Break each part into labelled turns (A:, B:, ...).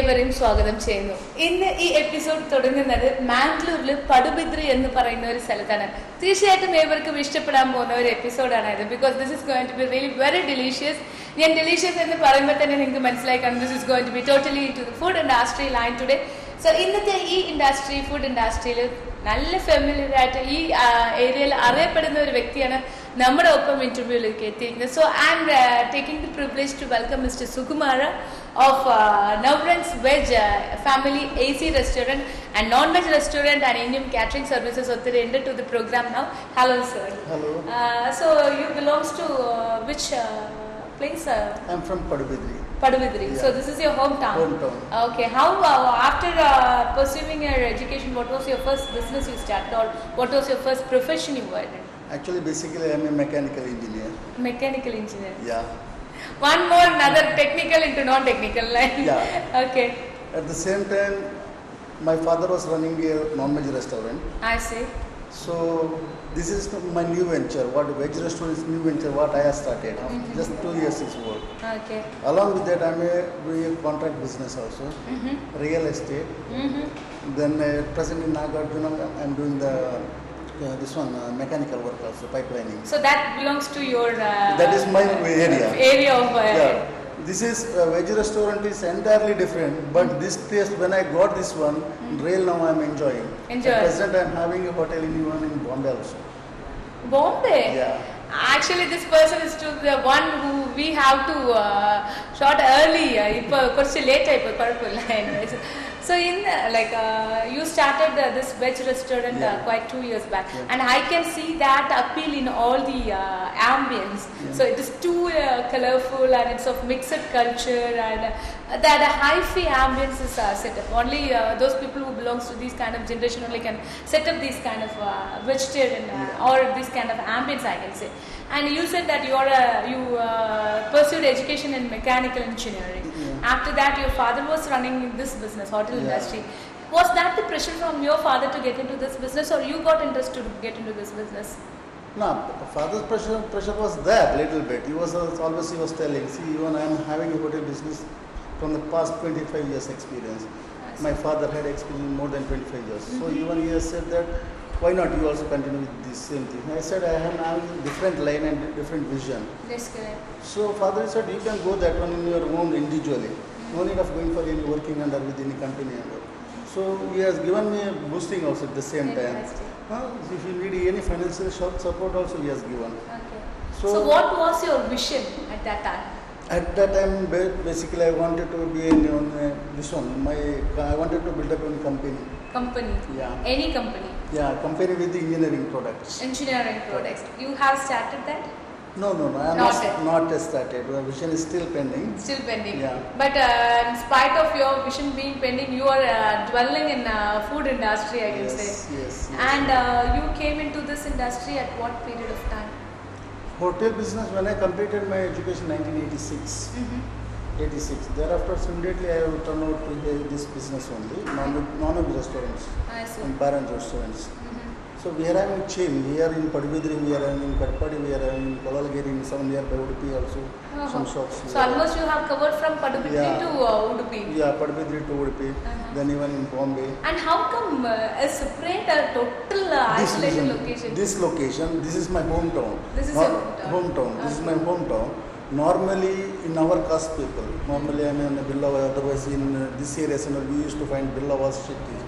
A: ഏവരെയും സ്വാഗതം ചെയ്യുന്നു. ഇന്ന് ഈ എപ്പിസോഡ് തുടങ്ങുന്നത് മാംഗ്ലൂരിൽ പടുബിദ്രി എന്ന് പറയുന്ന ഒരു സ്ഥലത്താണ്. തീർച്ചയായിട്ടും ഏവർക്കും ഇഷ്ടപ്പെടാൻ പോകുന്ന ഒരു എപ്പിസോഡാണ് ഇത്. Because this is going to be really very delicious. ഞാൻ ഡെലീഷ്യസ് എന്ന് പറയുമ്പോൾ തന്നെ നിങ്ങൾക്ക് മനസ്സിലായി കാണും this is going to be totally to the food industry line today. So ഇന്നത്തെ ഈ ഇൻഡസ്ട്രി, ഫുഡ് ഇൻഡസ്ട്രിയിൽ നല്ല ഫെമിലിയർ ആയിട്ട് ഈ ഏരിയയിൽ അറിയപ്പെടുന്ന ഒരു വ്യക്തിയാണ് നമ്മുടെ ഒപ്പം ഇന്റർവ്യൂയിലേക്ക് എത്തിയിരിക്കുന്നത്. So I am taking the privilege to welcome mister Sukumara of Navran's Veg Family AC Restaurant and Non-Veg Restaurant and Indian Catering Services to the program now. Hello, sir.
B: Hello.
A: So you belongs to which place?
B: I'm from Padubidri.
A: Padubidri. Yeah. So this is your hometown.
B: Hometown.
A: Okay. How after pursuing your education, what was your first business you started, or what was your first profession you were in?
B: Actually, basically, I'm a mechanical engineer.
A: Mechanical engineer.
B: Yeah.
A: One more, another technical into non-technical line.
B: Yeah.
A: Okay.
B: At the same time, my father was running a non-veg restaurant.
A: I see.
B: So this is my new venture. What veg restaurant is new venture? What I have started.
A: Mm-hmm.
B: Just 2 years is work.
A: Okay.
B: Along with that, I'm doing a contract business also, real estate. Then present in Nagarjuna, I'm doing the this one mechanical work also, pipelining.
A: So that belongs to your.
B: That is my area.
A: Area of.
B: Yeah. This is veg restaurant is entirely different, but this taste when I got this one, real now I'm enjoying.
A: Enjoy.
B: At present I'm having a hotel in Bombay also.
A: Bombay.
B: Yeah.
A: Actually, this person is to the one who we have to shot early. Ipo kochi late type purple. So in you started this veg restaurant quite 2 years back, and I can see that appeal in all the ambience. So it is too colorful and it's of mixed culture, and that hi-fi ambience is set up. Only those people who belongs to this kind of generation only can set up this kind of vegetarian or this kind of ambience, I can say. And you said that you pursued education in mechanical engineering. After that, your father was running this business, hotel industry. Was that the pressure from your father to get into this business, or you got interested to get into this business?
B: No, father's pressure was there little bit. He was telling, see, even I am having a hotel business from the past 25 years experience. My father had experience more than 25 years. So even he has said that, why not you also continue with this same thing? I said, I am having a different line and different vision.
A: That's correct.
B: So father said, you can go that one in your own individually. No need of going for any working under with any company. So he has given me a boosting also at the same time. If you need any financial support also he has given.
A: Okay. So what was your vision at that time?
B: At that time, basically, I wanted to be in this one. I wanted to build up a company.
A: Company?
B: Yeah.
A: Any company?
B: Yeah, company with the engineering products.
A: Engineering products. You have started that?
B: No. I am not started. The vision is still pending.
A: Still pending.
B: Yeah.
A: But in spite of your vision being pending, you are dwelling in food industry, I can say.
B: Yes.
A: And you came into this industry at what period of time?
B: Hotel business, when I completed my education in 1986. 86. Thereafter, immediately I will turn out to this business only, non-veg restaurants.
A: I see.
B: And bar and restaurants. So we are having chain. Here in Padubidri, we are having in Kadpadi, we are having in Kolalgiri, in some nearby Udupi also, some shops.
A: So almost you have covered from Padubidri to Udupi.
B: Yeah, Padubidri to Udupi, then even in Bombay.
A: And how come a separate, total isolated location?
B: This location, this is my hometown.
A: This is your hometown?
B: This is my hometown. Normally, in our caste people, normally I am in Billava, otherwise in this area, we used to find Billava's cities.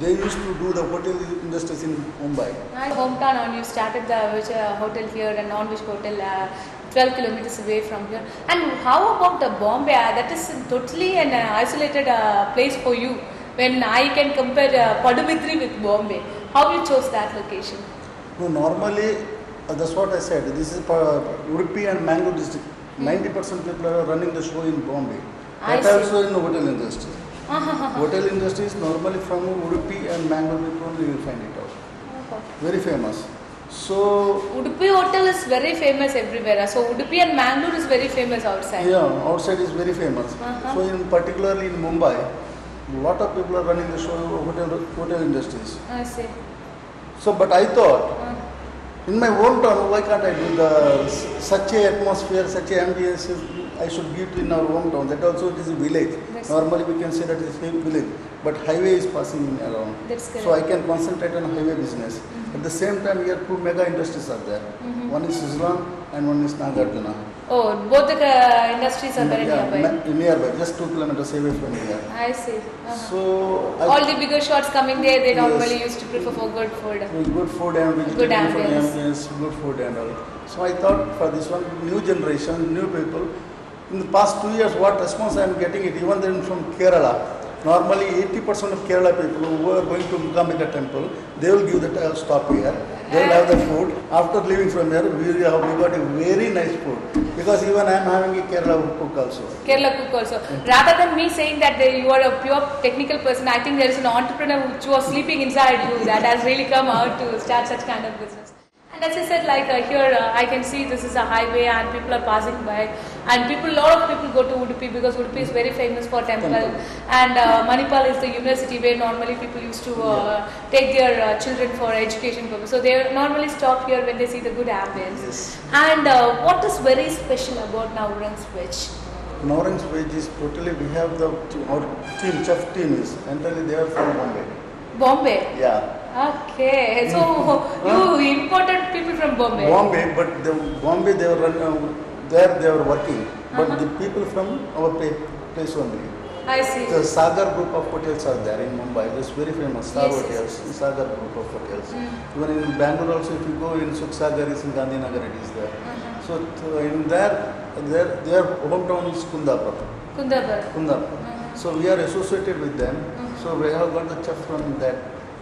B: They used to do the hotel industries in Mumbai.
A: Hometown, and you started the hotel here, a non-veg hotel 12 kilometers away from here. And how about Bombay? That is totally an isolated place for you. When I can compare Padubidri with Bombay, how you chose that location?
B: No, normally that's what I said. This is Udupi and Mangalore district. 90% people are running the show in Bombay. That also in the hotel industry. Hotel industry is normally from Udupi and Mangalore people you will find it out. Very famous. So
A: Udupi hotel is very famous everywhere. So Udupi and Mangalore is very famous outside.
B: Yeah, outside is very famous. So particularly in Mumbai, a lot of people are running the show hotel industries.
A: I see.
B: So, but I thought, in my hometown, why can't I do such a atmosphere, such a ambience I should give in our hometown? That also it is a village.
A: I see.
B: Normally we can say that it's a village, but highway is passing around.
A: That's correct.
B: So I can concentrate on highway business. At the same time, here two mega industries are there. One is Suzlon and one is Nagarjuna.
A: Oh, both the industries are very nearby.
B: Nearby, just 2 kilometers away from here.
A: I see.
B: So
A: All the bigger shots coming there, they
B: Yes.
A: normally used to prefer for good food.
B: with good food and
A: Good
B: vegetarian food,
A: ambience.
B: good food and all. So I thought for this one, new generation, new people, in the past 2 years, what response I am getting it, even then from Kerala. Normally 80% of Kerala people who are going to Mugamika temple, they will give the stop here. They will have the food. After leaving from here, we got a very nice food. Because even I am having a Kerala cook also.
A: Kerala cook also. Rather than me saying that you are a pure technical person, I think there is an entrepreneur which was sleeping inside you that has really come out to start such kind of business. And as I said, like here I can see this is a highway and people are passing by, and lot of people go to Udupi because Udupi is very famous for temple, and Manipal is the university where normally people used to take their children for education purpose. So they normally stop here when they see the good ambience.
B: Yes.
A: And what is very special about Nowrang's Veg?
B: Nowrang's Veg is totally, we have our team, chef team is entirely they are from Bombay.
A: Bombay.
B: Yeah.
A: Okay, so you imported people from Bombay.
B: Bombay, but Bombay they were there they were working, but the people from our place only.
A: I see.
B: The Sagar group of hotels are there in Mumbai. It's very famous. Star
A: Yes,
B: Hotels, Sagar group of hotels. Even in Bangalore also, if you go in Sukh Sagar, is in Gandhinagar, it is there. So in their hometown is Kundapur.
A: Kundapur.
B: So we are associated with them. So we have got the chef from that.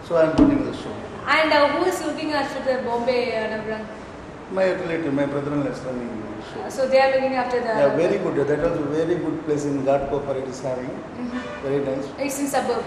B: So I am running the show.
A: And who is looking after the Bombay Navrang?
B: My relative, my brother-in-law is running the show.
A: So they are looking after the.
B: Yeah, very good. That was a very good place in Ghatkopar. It is having very nice.
A: It's in suburb.